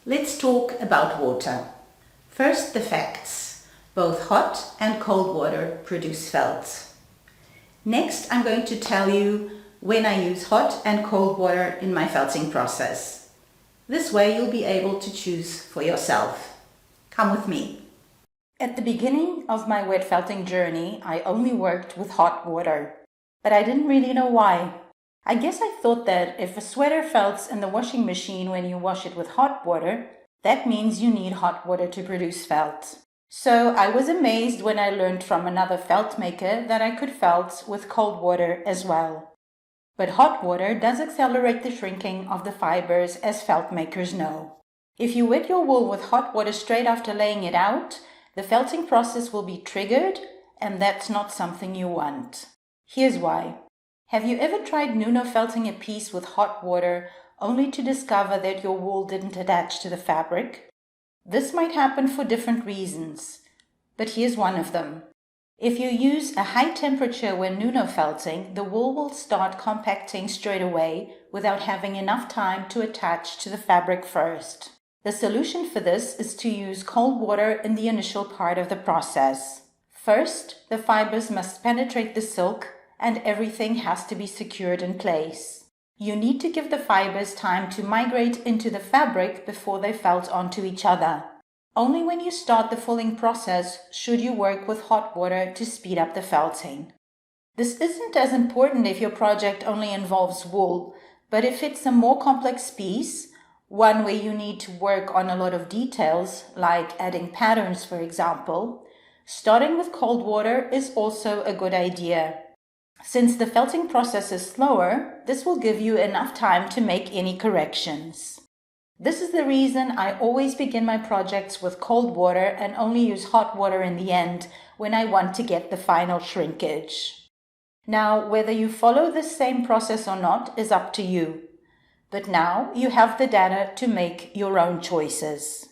Let's talk about water. First, the facts. Both hot and cold water produce felt. Next, I'm going to tell you when I use hot and cold water in my felting process. This way you'll be able to choose for yourself. Come with me. At the beginning of my wet felting journey, I only worked with hot water, but I didn't really know why. I guess I thought that if a sweater felts in the washing machine when you wash it with hot water, that means you need hot water to produce felt. So I was amazed when I learned from another felt maker that I could felt with cold water as well. But hot water does accelerate the shrinking of the fibers, as felt makers know. If you wet your wool with hot water straight after laying it out, the felting process will be triggered, and that's not something you want. Here's why. Have you ever tried Nuno felting a piece with hot water only to discover that your wool didn't attach to the fabric? This might happen for different reasons, but here's one of them. If you use a high temperature when Nuno felting, the wool will start compacting straight away without having enough time to attach to the fabric first. The solution for this is to use cold water in the initial part of the process. First, the fibers must penetrate the silk and everything has to be secured in place. You need to give the fibers time to migrate into the fabric before they felt onto each other. Only when you start the fulling process should you work with hot water to speed up the felting. This isn't as important if your project only involves wool, but if it's a more complex piece, one where you need to work on a lot of details, like adding patterns for example, starting with cold water is also a good idea. Since the felting process is slower, this will give you enough time to make any corrections. This is the reason I always begin my projects with cold water and only use hot water in the end when I want to get the final shrinkage. Now, whether you follow this same process or not is up to you. But now you have the data to make your own choices.